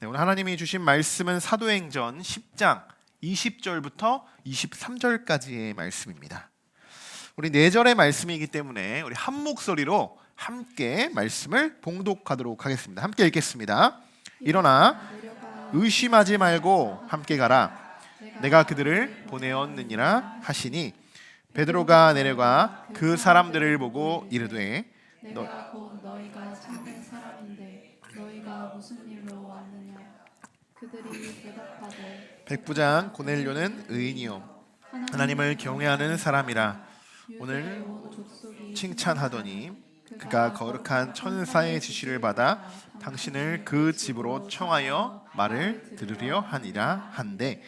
오늘 하나님이 주신 말씀은 사도행전 10장 20절부터 23절까지의 말씀입니다. 우리 4절의 말씀이기 때문에 우리 한 목소리로 함께 말씀을 봉독하도록 하겠습니다. 함께 읽겠습니다. 일어나 의심하지 말고 함께 가라. 내가 그들을 보내었느니라 하시니 베드로가 내려가 그 사람들을 보고 이르되 내가 곧 너희가 찾는 사람인데 너희가 무슨 일로 왔느냐. 그들이 대답하되 백부장 고넬료는 의인이요 하나님을 경외하는 사람이라. 오늘 칭찬하더니 그가 거룩한 천사의 지시를 받아 당신을 그 집으로 청하여 말을 들으려 하니라 한데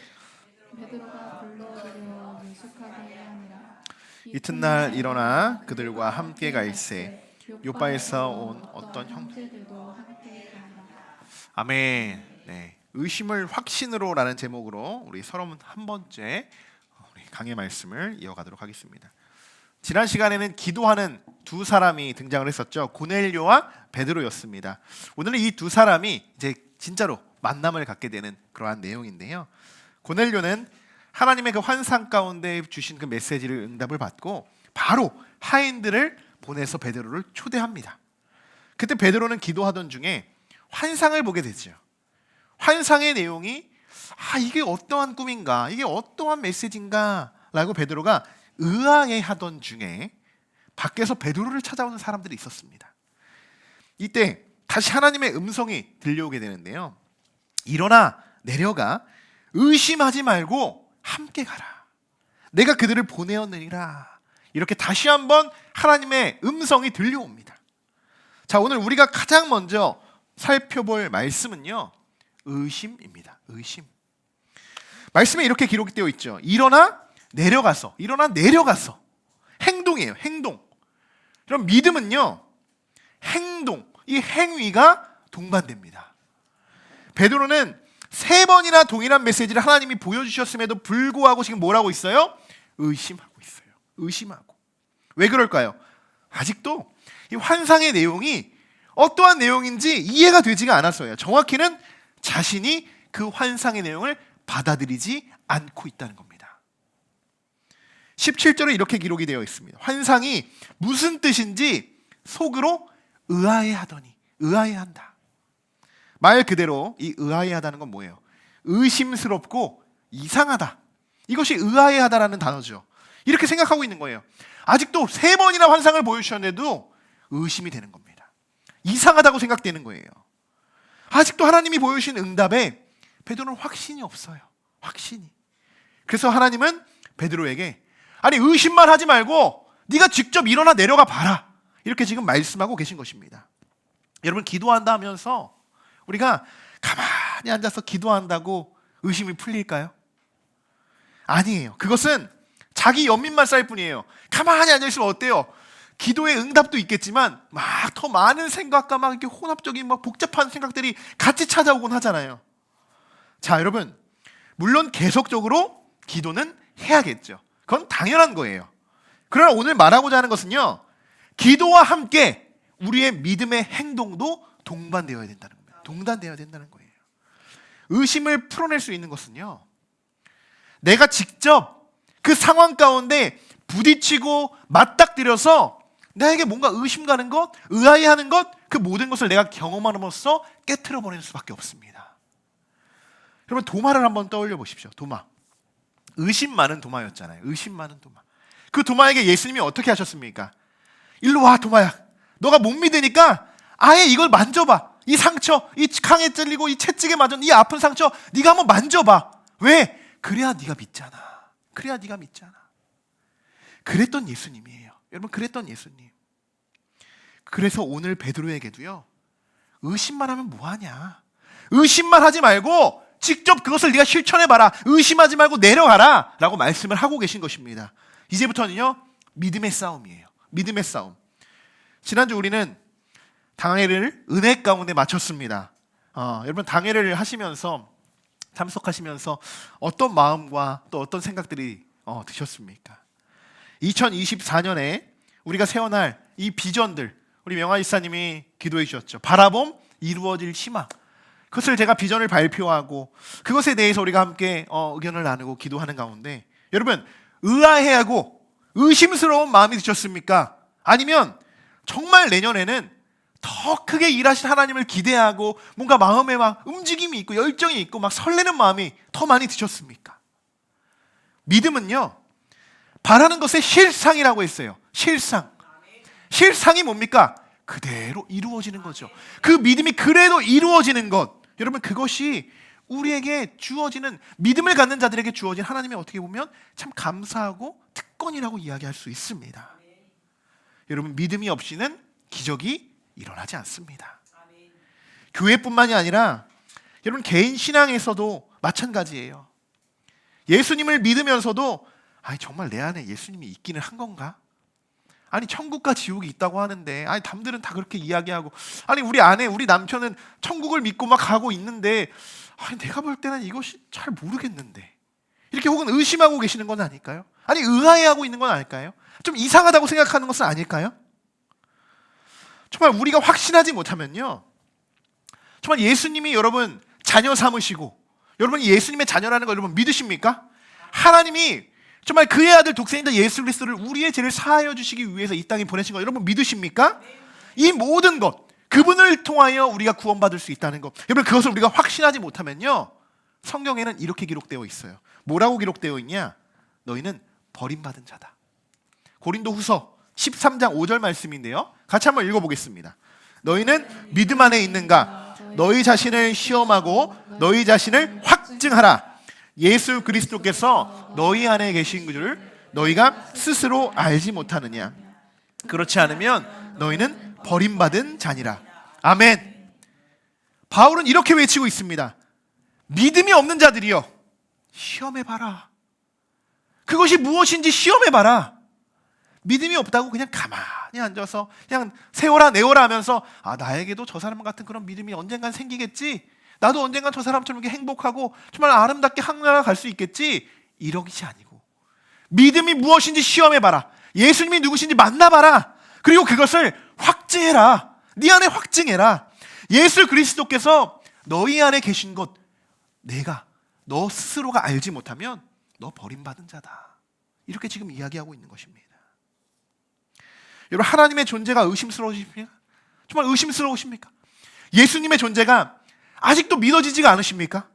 베드로가 불러들여 유숙하게 하니라. 이튿날 일어나 그들과 함께 갈새 요바에서 온 어떤 형제들도 함께 가니라. 아멘. 네, 의심을 확신으로라는 제목으로 우리 31번째 우리 강의 말씀을 이어가도록 하겠습니다. 지난 시간에는 기도하는 두 사람이 등장을 했었죠. 고넬료와 베드로였습니다. 오늘은 이 두 사람이 이제 진짜로 만남을 갖게 되는 그러한 내용인데요. 고넬료는 하나님의 그 환상 가운데 주신 그 메시지를 응답을 받고 바로 하인들을 보내서 베드로를 초대합니다. 그때 베드로는 기도하던 중에 환상을 보게 되죠. 환상의 내용이 이게 어떠한 꿈인가, 이게 어떠한 메시지인가 라고 베드로가 의아해하던 중에 밖에서 베드로를 찾아오는 사람들이 있었습니다. 이때 다시 하나님의 음성이 들려오게 되는데요. 일어나 내려가 의심하지 말고 함께 가라. 내가 그들을 보내었느니라. 이렇게 다시 한번 하나님의 음성이 들려옵니다. 자, 오늘 우리가 가장 먼저 살펴볼 말씀은요, 의심입니다. 의심. 말씀에 이렇게 기록되어 있죠. 일어나 내려가서. 행동이에요. 행동. 그럼 믿음은요, 행동, 이 행위가 동반됩니다. 베드로는 3번이나 동일한 메시지를 하나님이 보여주셨음에도 불구하고 지금 뭐라고 있어요? 의심하고 있어요. 의심하고. 왜 그럴까요? 아직도 이 환상의 내용이 어떠한 내용인지 이해가 되지가 않았어요. 정확히는 자신이 그 환상의 내용을 받아들이지 않고 있다는 겁니다. 17절에 이렇게 기록이 되어 있습니다. 환상이 무슨 뜻인지 속으로 의아해한다. 말 그대로 이 의아해하다는 건 뭐예요? 의심스럽고 이상하다. 이것이 의아해하다라는 단어죠. 이렇게 생각하고 있는 거예요. 아직도 3번이나 환상을 보여주셨는데도 의심이 되는 겁니다. 이상하다고 생각되는 거예요. 아직도 하나님이 보여주신 응답에 베드로는 확신이 없어요. 확신이. 그래서 하나님은 베드로에게 의심만 하지 말고 네가 직접 일어나 내려가 봐라. 이렇게 지금 말씀하고 계신 것입니다. 여러분, 기도한다 하면서 우리가 가만히 앉아서 기도한다고 의심이 풀릴까요? 아니에요. 그것은 자기 연민만 쌓일 뿐이에요. 가만히 앉아있으면 어때요? 기도의 응답도 있겠지만 막 더 많은 생각과 막 이렇게 혼합적인 막 복잡한 생각들이 같이 찾아오곤 하잖아요. 자, 여러분, 물론 계속적으로 기도는 해야겠죠. 그건 당연한 거예요. 그러나 오늘 말하고자 하는 것은요, 기도와 함께 우리의 믿음의 행동도 동반되어야 된다는 겁니다. 동반되어야 된다는 거예요. 의심을 풀어낼 수 있는 것은요, 내가 직접 그 상황 가운데 부딪히고 맞닥뜨려서 나에게 뭔가 의심 가는 것, 의아해하는 것, 그 모든 것을 내가 경험함으로써 깨트려 버리는 수밖에 없습니다. 여러분, 도마를 한번 떠올려 보십시오. 도마. 의심 많은 도마였잖아요. 의심 많은 도마. 그 도마에게 예수님이 어떻게 하셨습니까? 일로 와, 도마야. 너가 못 믿으니까 아예 이걸 만져봐. 이 상처, 이 강에 찔리고 이 채찍에 맞은 이 아픈 상처 네가 한번 만져봐. 왜? 그래야 네가 믿잖아. 그래야 네가 믿잖아. 그랬던 예수님이에요. 여러분, 그랬던 예수님. 그래서 오늘 베드로에게도요, 의심만 하면 뭐하냐. 의심만 하지 말고 직접 그것을 네가 실천해봐라. 의심하지 말고 내려가라 라고 말씀을 하고 계신 것입니다. 이제부터는요, 믿음의 싸움이에요. 믿음의 싸움. 지난주 우리는 당회를 은혜 가운데 마쳤습니다. 여러분, 당회를 하시면서 참석하시면서 어떤 마음과 또 어떤 생각들이 드셨습니까? 2024년에 우리가 세워날 이 비전들, 우리 명화 이사님이 기도해 주셨죠. 바라봄, 이루어질 희망. 그것을 제가 비전을 발표하고 그것에 대해서 우리가 함께 의견을 나누고 기도하는 가운데 여러분 의아해하고 의심스러운 마음이 드셨습니까? 아니면 정말 내년에는 더 크게 일하실 하나님을 기대하고 뭔가 마음에 막 움직임이 있고 열정이 있고 막 설레는 마음이 더 많이 드셨습니까? 믿음은요 바라는 것의 실상이라고 했어요. 실상이 뭡니까? 그대로 이루어지는 거죠. 그 믿음이 그래도 이루어지는 것, 여러분 그것이 우리에게 주어지는, 믿음을 갖는 자들에게 주어진 하나님의 어떻게 보면 참 감사하고 특권이라고 이야기할 수 있습니다. 여러분 믿음이 없이는 기적이 일어나지 않습니다. 교회뿐만이 아니라 여러분 개인 신앙에서도 마찬가지예요. 예수님을 믿으면서도 아니 정말 내 안에 예수님이 있기는 한 건가? 아니 천국과 지옥이 있다고 하는데 아니 남들은 다 그렇게 이야기하고 아니 우리 아내 우리 남편은 천국을 믿고 막 가고 있는데 아니 내가 볼 때는 이것이 잘 모르겠는데 이렇게 혹은 의심하고 계시는 건 아닐까요? 아니 의아해하고 있는 건 아닐까요? 좀 이상하다고 생각하는 것은 아닐까요? 정말 우리가 확신하지 못하면요 정말 예수님이 여러분 자녀 삼으시고 여러분이 예수님의 자녀라는 걸 여러분 믿으십니까? 하나님이 정말 그의 아들 독생자 예수 그리스도를 우리의 죄를 사하여 주시기 위해서 이 땅에 보내신 거 여러분 믿으십니까? 이 모든 것 그분을 통하여 우리가 구원받을 수 있다는 것 여러분 그것을 우리가 확신하지 못하면요 성경에는 이렇게 기록되어 있어요. 뭐라고 기록되어 있냐? 너희는 버림받은 자다. 고린도후서 13장 5절 말씀인데요 같이 한번 읽어보겠습니다. 너희는 믿음 안에 있는가? 너희 자신을 시험하고 너희 자신을 확증하라. 예수 그리스도께서 너희 안에 계신 줄을 너희가 스스로 알지 못하느냐? 그렇지 않으면 너희는 버림받은 자니라. 아멘. 바울은 이렇게 외치고 있습니다. 믿음이 없는 자들이여 시험해봐라. 그것이 무엇인지 시험해봐라. 믿음이 없다고 그냥 가만히 앉아서 그냥 세워라 내워라 하면서 아 나에게도 저 사람 같은 그런 믿음이 언젠간 생기겠지, 나도 언젠간 저 사람처럼 이렇게 행복하고 정말 아름답게 하늘나라 갈 수 있겠지, 이러기지 아니고 믿음이 무엇인지 시험해봐라. 예수님이 누구신지 만나봐라. 그리고 그것을 확증해라. 네 안에 확증해라. 예수 그리스도께서 너희 안에 계신 것 내가 너 스스로가 알지 못하면 너 버림받은 자다. 이렇게 지금 이야기하고 있는 것입니다. 여러분 하나님의 존재가 의심스러우십니까? 정말 의심스러우십니까? 예수님의 존재가 아직도 믿어지지가 않으십니까?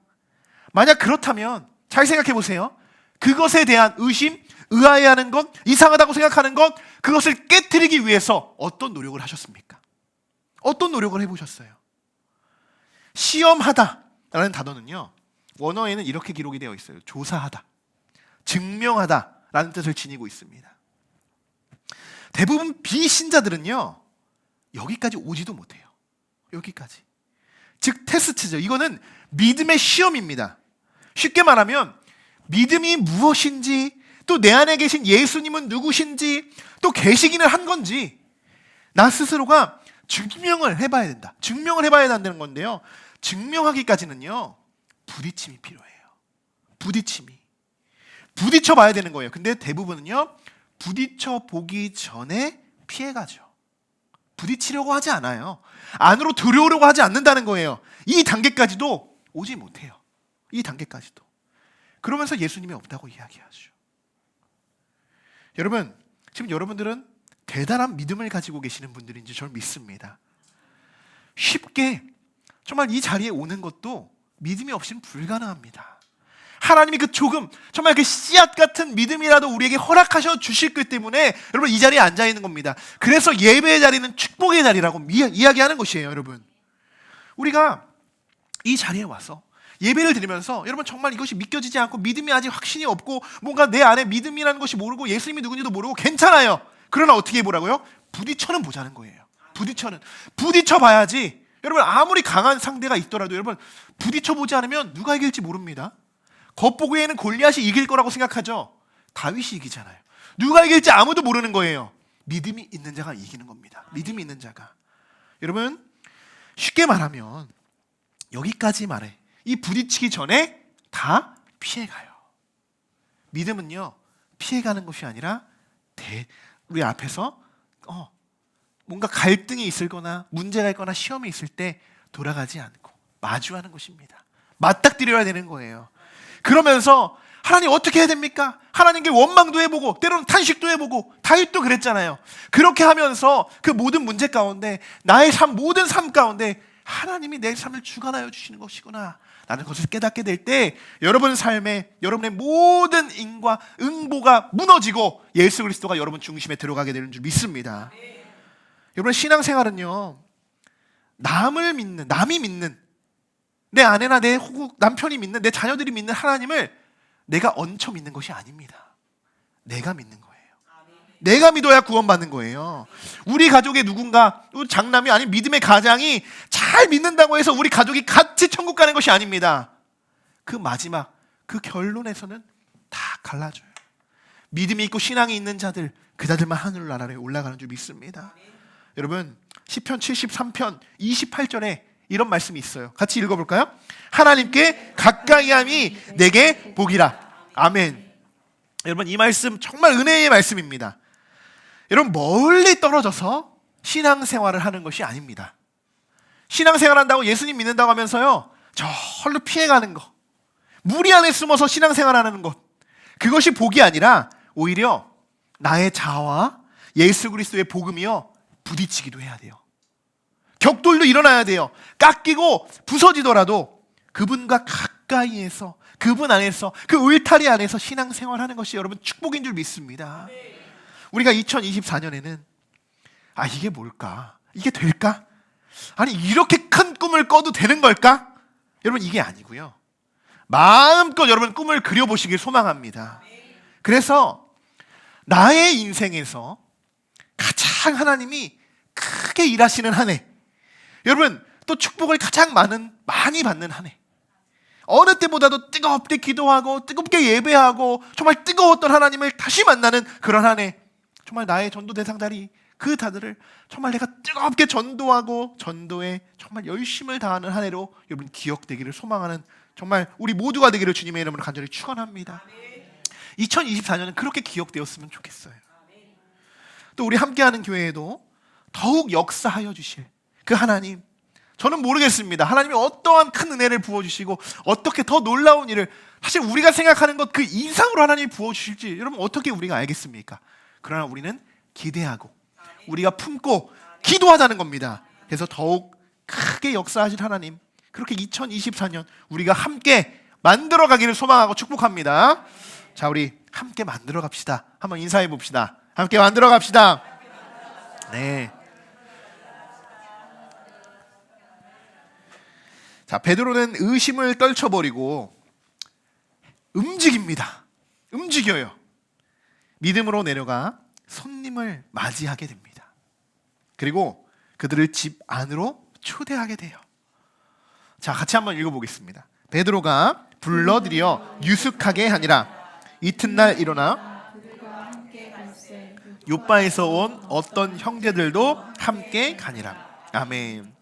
만약 그렇다면 잘 생각해 보세요. 그것에 대한 의심, 의아해하는 것, 이상하다고 생각하는 것, 그것을 깨트리기 위해서 어떤 노력을 하셨습니까? 어떤 노력을 해보셨어요? 시험하다라는 단어는요 원어에는 이렇게 기록이 되어 있어요. 조사하다, 증명하다라는 뜻을 지니고 있습니다. 대부분 비신자들은요 여기까지 오지도 못해요. 여기까지. 즉 테스트죠. 이거는 믿음의 시험입니다. 쉽게 말하면 믿음이 무엇인지, 또 내 안에 계신 예수님은 누구신지, 또 계시기는 한 건지 나 스스로가 증명을 해봐야 된다. 증명을 해봐야 한다는 건데요 증명하기까지는요 부딪힘이 필요해요. 부딪혀 봐야 되는 거예요. 근데 대부분은요 부딪혀 보기 전에 피해가죠. 부딪히려고 하지 않아요. 안으로 들어오려고 하지 않는다는 거예요. 이 단계까지도 오지 못해요. 이 단계까지도. 그러면서 예수님이 없다고 이야기하죠. 여러분, 지금 여러분들은 대단한 믿음을 가지고 계시는 분들인지 저는 믿습니다. 쉽게 정말 이 자리에 오는 것도 믿음이 없이는 불가능합니다. 하나님이 그 조금 정말 그 씨앗 같은 믿음이라도 우리에게 허락하셔 주실 것 때문에 여러분 이 자리에 앉아 있는 겁니다. 그래서 예배의 자리는 축복의 자리라고 이야기하는 것이에요. 여러분 우리가 이 자리에 와서 예배를 드리면서 여러분 정말 이것이 믿겨지지 않고 믿음이 아직 확신이 없고 뭔가 내 안에 믿음이라는 것이 모르고 예수님이 누군지도 모르고 괜찮아요. 그러나 어떻게 해보라고요? 부딪혀는 보자는 거예요. 부딪혀 봐야지. 여러분 아무리 강한 상대가 있더라도 여러분 부딪혀 보지 않으면 누가 이길지 모릅니다. 겉보기에는 골리앗이 이길 거라고 생각하죠. 다윗이 이기잖아요. 누가 이길지 아무도 모르는 거예요. 믿음이 있는 자가 이기는 겁니다. 믿음이 있는 자가. 여러분 쉽게 말하면 여기까지 말해. 이 부딪히기 전에 다 피해가요. 믿음은요 피해가는 것이 아니라 우리 앞에서 뭔가 갈등이 있거나 문제가 있거나 시험이 있을 때 돌아가지 않고 마주하는 것입니다. 맞닥뜨려야 되는 거예요. 그러면서 하나님 어떻게 해야 됩니까? 하나님께 원망도 해보고 때로는 탄식도 해보고 다윗도 그랬잖아요. 그렇게 하면서 그 모든 문제 가운데 나의 모든 삶 가운데 하나님이 내 삶을 주관하여 주시는 것이구나 라는 것을 깨닫게 될 때 여러분 삶에 여러분의 모든 인과 응보가 무너지고 예수 그리스도가 여러분 중심에 들어가게 되는 줄 믿습니다. 여러분 신앙생활은요, 남이 믿는 내 아내나 내 남편이 믿는 내 자녀들이 믿는 하나님을 내가 얹혀 믿는 것이 아닙니다. 내가 믿는 거예요. 내가 믿어야 구원받는 거예요. 우리 가족의 누군가, 우리 장남이 아닌 믿음의 가장이 잘 믿는다고 해서 우리 가족이 같이 천국 가는 것이 아닙니다. 그 마지막, 그 결론에서는 다 갈라져요. 믿음이 있고 신앙이 있는 자들, 그 자들만 하늘 나라에 올라가는 줄 믿습니다. 여러분 시편 73편 28절에 이런 말씀이 있어요. 같이 읽어볼까요? 하나님께 가까이함이 내게 복이라. 아멘. 여러분 이 말씀 정말 은혜의 말씀입니다. 여러분 멀리 떨어져서 신앙생활을 하는 것이 아닙니다. 신앙생활한다고 예수님 믿는다고 하면서요 절로 피해가는 거, 무리 안에 숨어서 신앙생활하는 것, 그것이 복이 아니라 오히려 나의 자아와 예수 그리스도의 복음이요 부딪히기도 해야 돼요. 격돌도 일어나야 돼요. 깎이고 부서지더라도 그분과 가까이에서, 그분 안에서, 그 울타리 안에서 신앙생활하는 것이 여러분 축복인 줄 믿습니다. 우리가 2024년에는 이게 뭘까? 이게 될까? 아니 이렇게 큰 꿈을 꿔도 되는 걸까? 여러분 이게 아니고요, 마음껏 여러분 꿈을 그려보시길 소망합니다. 그래서 나의 인생에서 가장 하나님이 크게 일하시는 한 해, 여러분 또 축복을 가장 많이 받는 한 해, 어느 때보다도 뜨겁게 기도하고 뜨겁게 예배하고 정말 뜨거웠던 하나님을 다시 만나는 그런 한 해, 정말 나의 전도 대상자리 그 다들을 정말 내가 뜨겁게 전도하고 전도에 정말 열심을 다하는 한 해로 여러분 기억되기를 소망하는, 정말 우리 모두가 되기를 주님의 이름으로 간절히 축원합니다. 2024년은 그렇게 기억되었으면 좋겠어요. 또 우리 함께하는 교회에도 더욱 역사하여 주실 그 하나님, 저는 모르겠습니다. 하나님이 어떠한 큰 은혜를 부어주시고 어떻게 더 놀라운 일을, 사실 우리가 생각하는 것 그 이상으로 하나님이 부어주실지 여러분 어떻게 우리가 알겠습니까? 그러나 우리는 기대하고 우리가 품고 기도하자는 겁니다. 그래서 더욱 크게 역사하실 하나님, 그렇게 2024년 우리가 함께 만들어 가기를 소망하고 축복합니다. 자, 우리 함께 만들어 갑시다. 한번 인사해 봅시다. 함께 만들어 갑시다. 네. 자, 베드로는 의심을 떨쳐버리고 움직여요. 믿음으로 내려가 손님을 맞이하게 됩니다. 그리고 그들을 집 안으로 초대하게 돼요. 자, 같이 한번 읽어보겠습니다. 베드로가 불러들여 유숙하게 하니라. 이튿날 일어나 요빠에서 온 어떤 형제들도 함께 가니라. 아멘.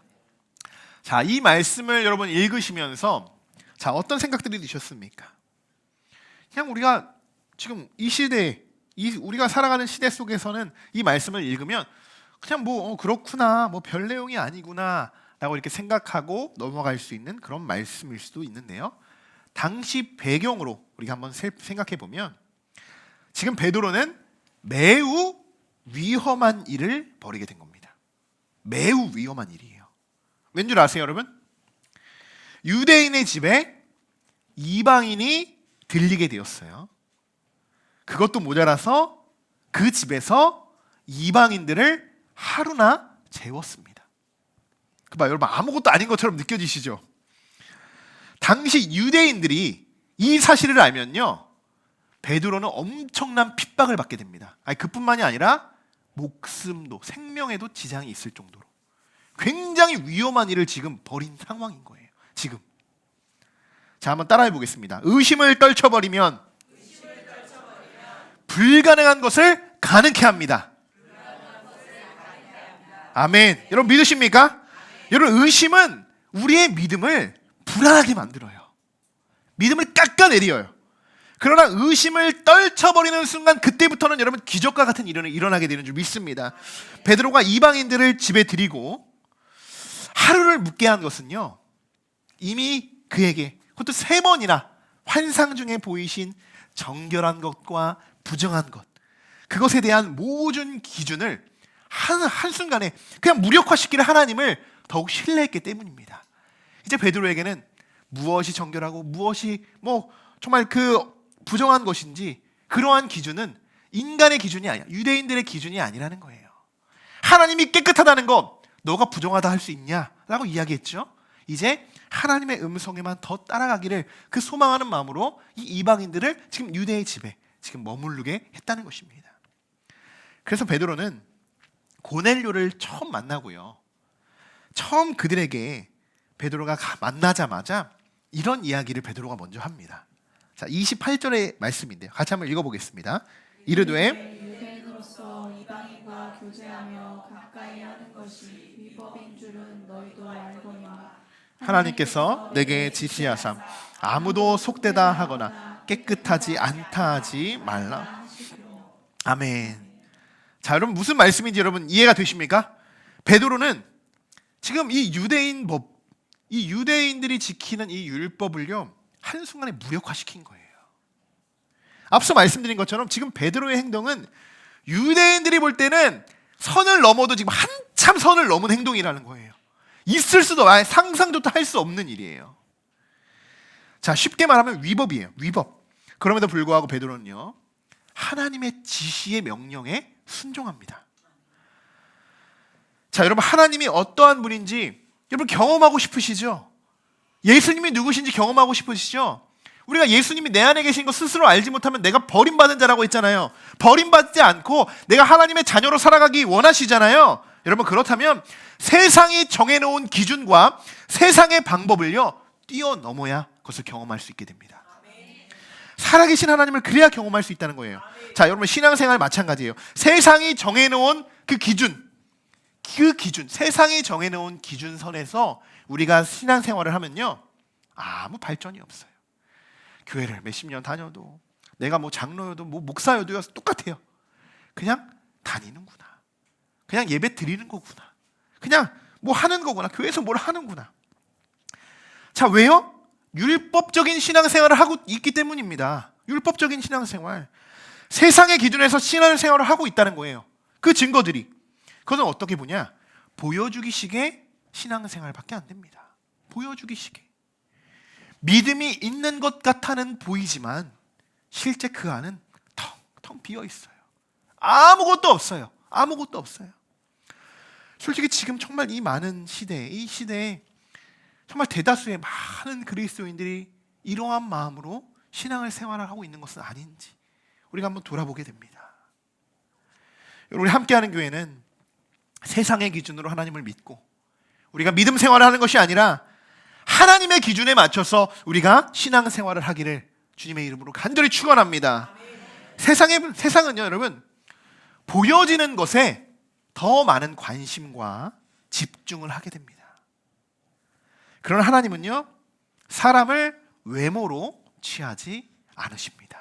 자, 이 말씀을 여러분 읽으시면서 자, 어떤 생각들이 드셨습니까? 그냥 우리가 지금 이 시대, 우리가 살아가는 시대 속에서는 이 말씀을 읽으면 그냥 그렇구나, 별 내용이 아니구나 라고 이렇게 생각하고 넘어갈 수 있는 그런 말씀일 수도 있는데요, 당시 배경으로 우리가 한번 생각해 보면 지금 베드로는 매우 위험한 일을 벌이게 된 겁니다. 매우 위험한 일이에요. 왠 줄 아세요, 여러분? 유대인의 집에 이방인이 들리게 되었어요. 그것도 모자라서 그 집에서 이방인들을 하루나 재웠습니다. 여러분 아무것도 아닌 것처럼 느껴지시죠? 당시 유대인들이 이 사실을 알면요, 베드로는 엄청난 핍박을 받게 됩니다. 그뿐만이 아니라 목숨도, 생명에도 지장이 있을 정도로 굉장히 위험한 일을 지금 벌인 상황인 거예요. 지금. 자, 한번 따라해 보겠습니다. 의심을 떨쳐버리면 불가능한 것을 가능케 합니다. 아멘. 여러분 믿으십니까? 여러분 의심은 우리의 믿음을 불안하게 만들어요. 믿음을 깎아내려요. 그러나 의심을 떨쳐버리는 순간 그때부터는 여러분 기적과 같은 일이 일어나게 되는 줄 믿습니다. 베드로가 이방인들을 집에 들이고 하루를 묵게 한 것은요, 이미 그에게 그것도 3번이나 환상 중에 보이신 정결한 것과 부정한 것, 그것에 대한 모든 기준을 한순간에 그냥 무력화시키는 하나님을 더욱 신뢰했기 때문입니다. 이제 베드로에게는 무엇이 정결하고 무엇이 정말 그 부정한 것인지 그러한 기준은 인간의 기준이 아니야, 유대인들의 기준이 아니라는 거예요. 하나님이 깨끗하다는 것 너가 부정하다 할 수 있냐? 라고 이야기했죠. 이제 하나님의 음성에만 더 따라가기를 그 소망하는 마음으로 이 이방인들을 지금 유대의 집에 지금 머무르게 했다는 것입니다. 그래서 베드로는 고넬료를 처음 만나고요, 처음 그들에게 베드로가 만나자마자 이런 이야기를 베드로가 먼저 합니다. 자, 28절의 말씀인데요, 같이 한번 읽어보겠습니다. 이르되 유대인으로서 이방인과 교제하며 가까이 하는 것이 위법인 줄은 너희도 알거니와 하나님께서 내게 지시하삼 아무도 속되다 하거나 깨끗하지 않다 하지 말라. 아멘. 자, 여러분 무슨 말씀인지 여러분 이해가 되십니까? 베드로는 지금 이 유대인 법, 이 유대인들이 지키는 이 율법을요 한순간에 무력화시킨 거예요. 앞서 말씀드린 것처럼 지금 베드로의 행동은 유대인들이 볼 때는 선을 넘어도 지금 한참 선을 넘은 행동이라는 거예요. 있을 수도, 상상조차 할 수 없는 일이에요. 자, 쉽게 말하면 위법이에요. 위법. 그럼에도 불구하고 베드로는요 하나님의 지시의 명령에 순종합니다. 자, 여러분 하나님이 어떠한 분인지 여러분 경험하고 싶으시죠? 예수님이 누구신지 경험하고 싶으시죠? 우리가 예수님이 내 안에 계신 거 스스로 알지 못하면 내가 버림받은 자라고 했잖아요. 버림받지 않고 내가 하나님의 자녀로 살아가기 원하시잖아요. 여러분 그렇다면 세상이 정해놓은 기준과 세상의 방법을요 뛰어넘어야 그것을 경험할 수 있게 됩니다. 살아계신 하나님을 그래야 경험할 수 있다는 거예요. 자, 여러분 신앙생활 마찬가지예요. 세상이 정해놓은 그 기준, 세상이 정해놓은 기준선에서 우리가 신앙생활을 하면요 아무 발전이 없어요. 교회를 몇십 년 다녀도, 내가 장로여도 목사여도 똑같아요. 그냥 다니는구나, 그냥 예배 드리는 거구나, 그냥 하는 거구나, 교회에서 뭘 하는구나. 자, 왜요? 율법적인 신앙생활을 하고 있기 때문입니다. 율법적인 신앙생활, 세상의 기준에서 신앙생활을 하고 있다는 거예요. 그 증거들이, 그것은 어떻게 보냐, 보여주기식의 신앙생활밖에 안 됩니다. 보여주기식의, 믿음이 있는 것 같아는 보이지만 실제 그 안은 텅텅 비어 있어요. 아무것도 없어요. 아무것도 없어요. 솔직히 지금 정말 이 많은 시대에, 이 시대에 정말 대다수의 많은 그리스도인들이 이러한 마음으로 신앙을 생활하고 있는 것은 아닌지 우리가 한번 돌아보게 됩니다. 우리 함께하는 교회는 세상의 기준으로 하나님을 믿고 우리가 믿음 생활을 하는 것이 아니라 하나님의 기준에 맞춰서 우리가 신앙생활을 하기를 주님의 이름으로 간절히 축원합니다. 세상은요 여러분 보여지는 것에 더 많은 관심과 집중을 하게 됩니다. 그러나 하나님은요 사람을 외모로 취하지 않으십니다.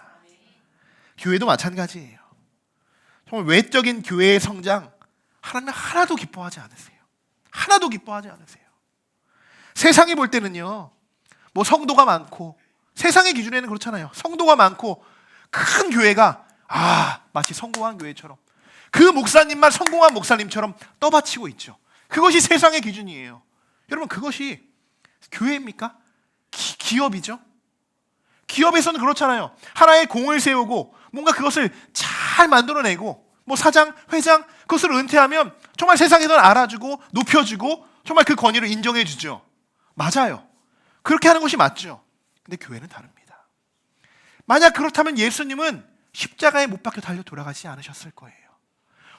교회도 마찬가지예요. 정말 외적인 교회의 성장 하나님은 하나도 기뻐하지 않으세요. 하나도 기뻐하지 않으세요. 세상이 볼 때는요 성도가 많고, 세상의 기준에는 그렇잖아요. 성도가 많고 큰 교회가 마치 성공한 교회처럼, 그 목사님만 성공한 목사님처럼 떠받치고 있죠. 그것이 세상의 기준이에요. 여러분 그것이 교회입니까? 기업이죠. 기업에서는 그렇잖아요. 하나의 공을 세우고 뭔가 그것을 잘 만들어내고 사장, 회장 그것을 은퇴하면 정말 세상에서는 알아주고 높여주고 정말 그 권위를 인정해주죠. 맞아요. 그렇게 하는 것이 맞죠. 근데 교회는 다릅니다. 만약 그렇다면 예수님은 십자가에 못 박혀 달려 돌아가지 않으셨을 거예요.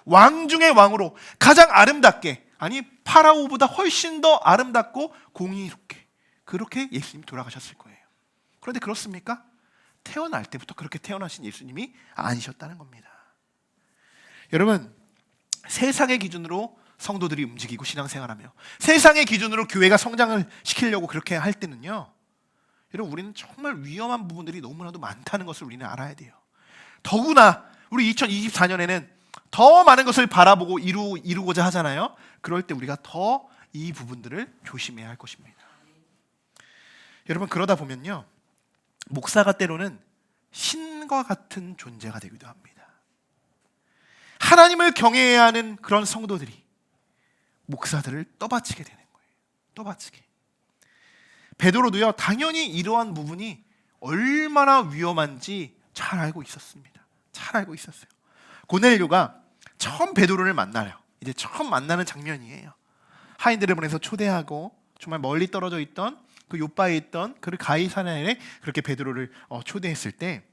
왕 중의 왕으로 가장 아름답게, 아니 파라오보다 훨씬 더 아름답고 공의롭게 그렇게 예수님이 돌아가셨을 거예요. 그런데 그렇습니까? 태어날 때부터 그렇게 태어나신 예수님이 아니셨다는 겁니다. 여러분 세상의 기준으로 성도들이 움직이고 신앙생활하며 세상의 기준으로 교회가 성장을 시키려고 그렇게 할 때는요 여러분 우리는 정말 위험한 부분들이 너무나도 많다는 것을 우리는 알아야 돼요. 더구나 우리 2024년에는 더 많은 것을 바라보고 이루고자 하잖아요. 그럴 때 우리가 더 이 부분들을 조심해야 할 것입니다. 여러분 그러다 보면요, 목사가 때로는 신과 같은 존재가 되기도 합니다. 하나님을 경외해야 하는 그런 성도들이 목사들을 떠받치게 되는 거예요. 떠받치게. 베드로도요, 당연히 이러한 부분이 얼마나 위험한지 잘 알고 있었습니다. 잘 알고 있었어요. 고넬료가 처음 베드로를 만나요. 이제 처음 만나는 장면이에요. 하인들을 보내서 초대하고 정말 멀리 떨어져 있던 그 요바에 있던 그 가이사랴에 그렇게 베드로를 초대했을 때,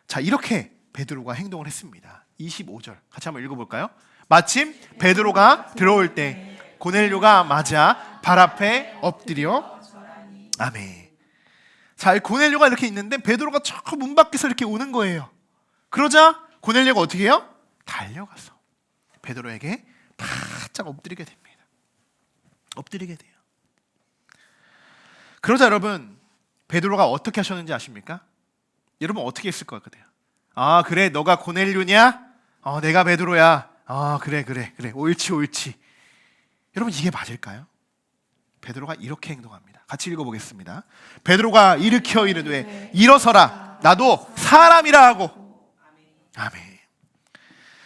자, 이렇게 베드로가 행동을 했습니다. 25절 같이 한번 읽어볼까요? 마침 베드로가 들어올 때 고넬료가 맞아 발 앞에 엎드려. 아멘. 자, 고넬료가 이렇게 있는데 베드로가 저 문 밖에서 이렇게 오는 거예요. 그러자 고넬료가 어떻게 해요? 달려가서 베드로에게 바짝 엎드리게 됩니다. 엎드리게 돼요. 그러자 여러분, 베드로가 어떻게 하셨는지 아십니까? 여러분 어떻게 했을 것 같아요? 아, 그래, 너가 고넬료냐? 내가 베드로야. 그래. 옳지. 여러분 이게 맞을까요? 베드로가 이렇게 행동합니다. 같이 읽어보겠습니다. 베드로가 일으켜 이르되 일어서라, 나도 사람이라 하고. 아멘.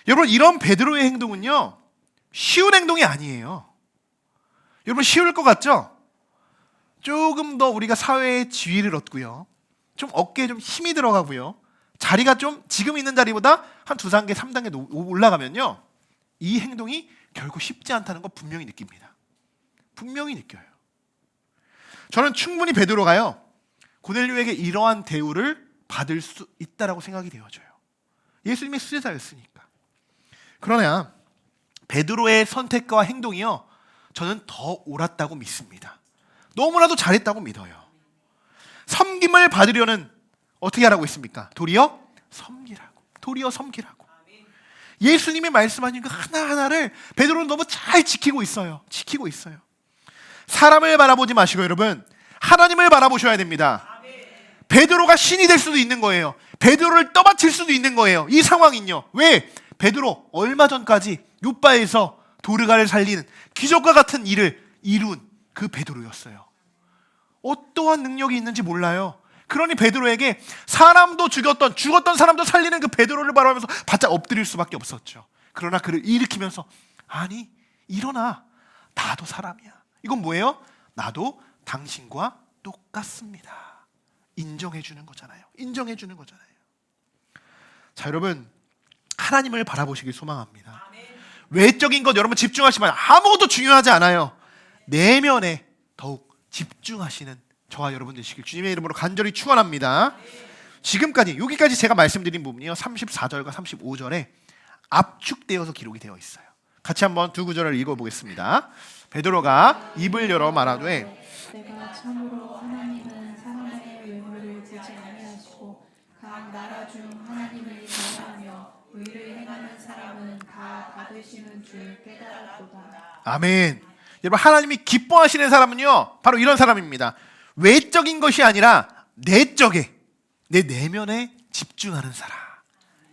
여러분 이런 베드로의 행동은요, 쉬운 행동이 아니에요. 여러분 쉬울 것 같죠? 조금 더 우리가 사회의 지위를 얻고요, 좀 어깨에 좀 힘이 들어가고요, 자리가 좀 지금 있는 자리보다 한 2단계, 3단계 올라가면요, 이 행동이 결국 쉽지 않다는 거 분명히 느낍니다. 분명히 느껴요. 저는 충분히 베드로가요, 고넬료에게 이러한 대우를 받을 수 있다라고 생각이 되어져요. 예수님의 수제자였으니까. 그러나 베드로의 선택과 행동이요, 저는 더 옳았다고 믿습니다. 너무나도 잘했다고 믿어요. 섬김을 받으려는 어떻게 하라고 했습니까? 도리어 섬기라고. 도리어 섬기라고. 예수님이 말씀하신 그 하나하나를 베드로는 너무 잘 지키고 있어요. 지키고 있어요. 사람을 바라보지 마시고 여러분, 하나님을 바라보셔야 됩니다. 베드로가 신이 될 수도 있는 거예요. 베드로를 떠받칠 수도 있는 거예요. 이 상황은요. 왜? 베드로 얼마 전까지 요바에서 도르가를 살리는 기적과 같은 일을 이룬 그 베드로였어요. 어떠한 능력이 있는지 몰라요. 그러니 베드로에게 사람도 죽었던 사람도 살리는 그 베드로를 바라보면서 바짝 엎드릴 수밖에 없었죠. 그러나 그를 일으키면서, 아니 일어나, 나도 사람이야. 이건 뭐예요? 나도 당신과 똑같습니다. 인정해 주는 거잖아요. 인정해 주는 거잖아요. 자, 여러분 하나님을 바라보시길 소망합니다. 외적인 것 여러분 집중하시면 아무것도 중요하지 않아요. 내면에 더욱 집중하시는 저와 여러분 되시길 주님의 이름으로 간절히 축원합니다. 지금까지 여기까지 제가 말씀드린 부분이요, 34절과 35절에 압축되어서 기록이 되어 있어요. 같이 한번 두 구절을 읽어보겠습니다. 베드로가 입을 열어 말하되, 내가 참으로 하나님은 사람의 외모를 보지 아니하시고 각 나라 중 하나님을 경외하며 의를 행하는 사람은 다 받으시는 줄 깨달았도다. 아멘. 여러분 하나님이 기뻐하시는 사람은요, 바로 이런 사람입니다. 외적인 것이 아니라 내적에, 내 내면에 집중하는 사람.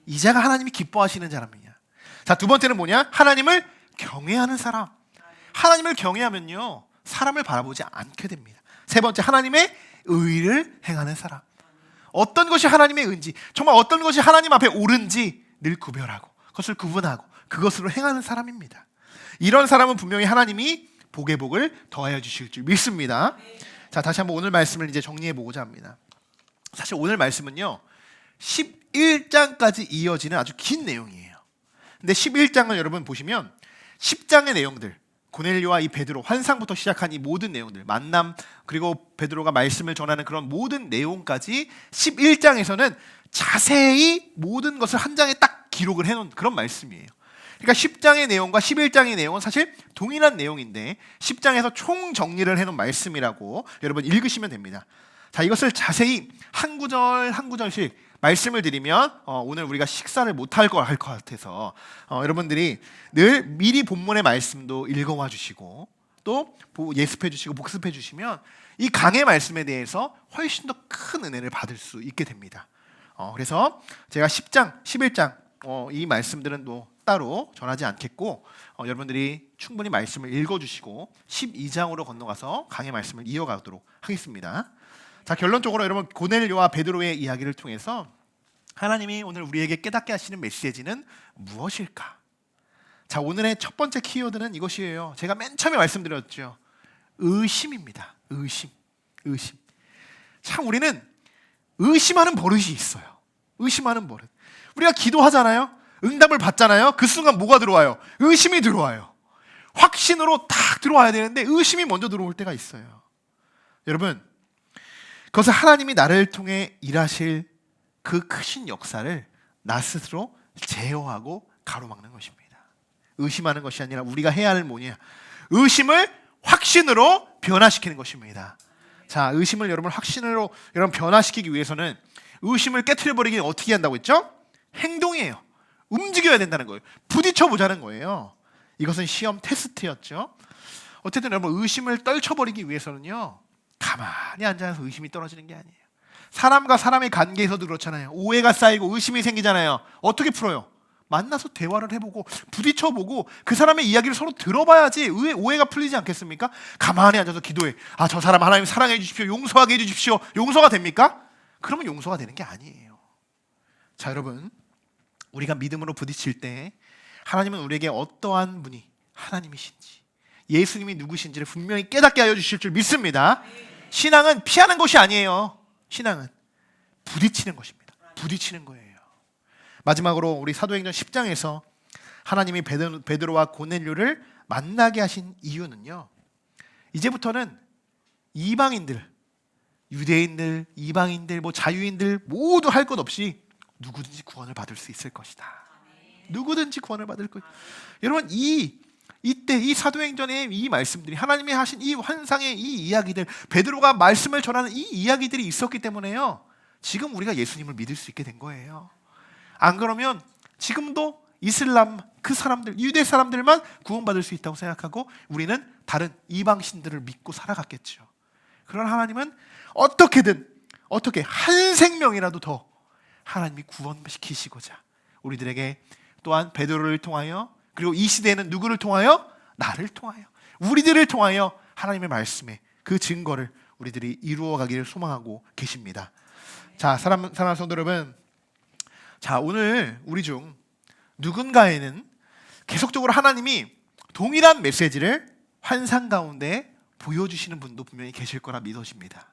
이자가 하나님이 기뻐하시는 사람이냐. 자, 두 번째는 뭐냐? 하나님을 경외하는 사람. 하나님을 경외하면요, 사람을 바라보지 않게 됩니다. 세 번째, 하나님의 의를 행하는 사람. 어떤 것이 하나님의 의인지, 정말 어떤 것이 하나님 앞에 옳은지 늘 구별하고 그것을 구분하고 그것으로 행하는 사람입니다. 이런 사람은 분명히 하나님이 복의 복을 더하여 주실 줄 믿습니다. 자, 다시 한번 오늘 말씀을 이제 정리해 보고자 합니다. 사실 오늘 말씀은요, 11장까지 이어지는 아주 긴 내용이에요. 근데 11장을 여러분 보시면 10장의 내용들, 고넬료와 이 베드로 환상부터 시작한 이 모든 내용들, 만남, 그리고 베드로가 말씀을 전하는 그런 모든 내용까지 11장에서는 자세히 모든 것을 한 장에 딱 기록을 해놓은 그런 말씀이에요. 그러니까 10장의 내용과 11장의 내용은 사실 동일한 내용인데 10장에서 총 정리를 해놓은 말씀이라고 여러분 읽으시면 됩니다. 자, 이것을 자세히 한 구절 한 구절씩 말씀을 드리면 오늘 우리가 식사를 못할 것 같아서 여러분들이 늘 미리 본문의 말씀도 읽어와 주시고 또 예습해 주시고 복습해 주시면 이 강의 말씀에 대해서 훨씬 더 큰 은혜를 받을 수 있게 됩니다. 그래서 제가 10장, 11장 이 말씀들은 또 따로 전하지 않겠고 여러분들이 충분히 말씀을 읽어주시고 12장으로 건너가서 강의 말씀을 이어가도록 하겠습니다. 자, 결론적으로 여러분 고넬료와 베드로의 이야기를 통해서 하나님이 오늘 우리에게 깨닫게 하시는 메시지는 무엇일까? 자, 오늘의 첫 번째 키워드는 이것이에요. 제가 맨 처음에 말씀드렸죠. 의심입니다. 의심. 참 우리는 의심하는 버릇이 있어요. 의심하는 버릇. 우리가 기도하잖아요. 응답을 받잖아요. 그 순간 뭐가 들어와요? 의심이 들어와요. 확신으로 딱 들어와야 되는데 의심이 먼저 들어올 때가 있어요. 여러분, 그것은 하나님이 나를 통해 일하실 그 크신 역사를 나 스스로 제어하고 가로막는 것입니다. 의심하는 것이 아니라 우리가 해야 할 뭐냐? 의심을 확신으로 변화시키는 것입니다. 자, 의심을 여러분 확신으로 여러분 변화시키기 위해서는 의심을 깨트려버리기 어떻게 한다고 했죠? 행동이에요. 움직여야 된다는 거예요. 부딪혀 보자는 거예요. 이것은 시험 테스트였죠. 어쨌든 여러분 의심을 떨쳐버리기 위해서는요, 가만히 앉아서 의심이 떨어지는 게 아니에요. 사람과 사람의 관계에서도 그렇잖아요. 오해가 쌓이고 의심이 생기잖아요. 어떻게 풀어요? 만나서 대화를 해보고 부딪혀보고 그 사람의 이야기를 서로 들어봐야지 오해가 풀리지 않겠습니까? 가만히 앉아서 기도해. 아, 저 사람 하나님 사랑해 주십시오. 용서하게 해주십시오. 용서가 됩니까? 그러면 용서가 되는 게 아니에요. 자, 여러분, 우리가 믿음으로 부딪힐 때 하나님은 우리에게 어떠한 분이 하나님이신지, 예수님이 누구신지를 분명히 깨닫게 하여 주실 줄 믿습니다. 신앙은 피하는 것이 아니에요. 신앙은 부딪히는 것입니다. 부딪히는 거예요. 마지막으로 우리 사도행전 10장에서 하나님이 베드로와 고넬료를 만나게 하신 이유는요, 이제부터는 이방인들, 유대인들, 이방인들, 자유인들 모두 할 것 없이 누구든지 구원을 받을 수 있을 것이다. 누구든지 구원을 받을 것. 여러분, 이때 이 사도행전의 이 말씀들이, 하나님이 하신 이 환상의 이 이야기들, 베드로가 말씀을 전하는 이 이야기들이 있었기 때문에요, 지금 우리가 예수님을 믿을 수 있게 된 거예요. 안 그러면 지금도 이슬람 그 사람들, 유대 사람들만 구원받을 수 있다고 생각하고 우리는 다른 이방 신들을 믿고 살아갔겠죠. 그러나 하나님은 어떻게 한 생명이라도 더 하나님이 구원시키시고자 우리들에게 또한 베드로를 통하여, 그리고 이 시대에는 누구를 통하여? 나를 통하여, 우리들을 통하여 하나님의 말씀에 그 증거를 우리들이 이루어가기를 소망하고 계십니다. 자, 사랑하는 성도 여러분, 자, 오늘 우리 중 누군가에는 계속적으로 하나님이 동일한 메시지를 환상 가운데 보여주시는 분도 분명히 계실 거라 믿어집니다.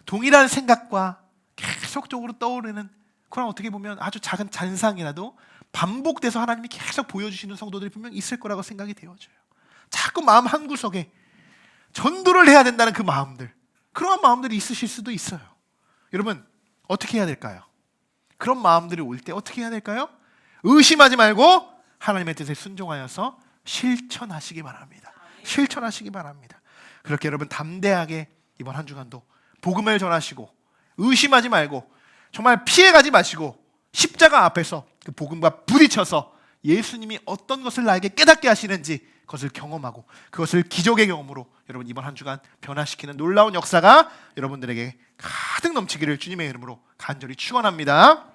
동일한 생각과 계속적으로 떠오르는, 그런 어떻게 보면 아주 작은 잔상이라도 반복돼서 하나님이 계속 보여주시는 성도들이 분명히 있을 거라고 생각이 되어져요. 자꾸 마음 한구석에 전도를 해야 된다는 그 마음들, 그러한 마음들이 있으실 수도 있어요. 여러분, 어떻게 해야 될까요? 그런 마음들이 올 때 어떻게 해야 될까요? 의심하지 말고 하나님의 뜻에 순종하여서 실천하시기 바랍니다. 실천하시기 바랍니다. 그렇게 여러분 담대하게 이번 한 주간도 복음을 전하시고 의심하지 말고 정말 피해가지 마시고 십자가 앞에서 그 복음과 부딪혀서 예수님이 어떤 것을 나에게 깨닫게 하시는지 그것을 경험하고 그것을 기적의 경험으로 여러분 이번 한 주간 변화시키는 놀라운 역사가 여러분들에게 가득 넘치기를 주님의 이름으로 간절히 축원합니다.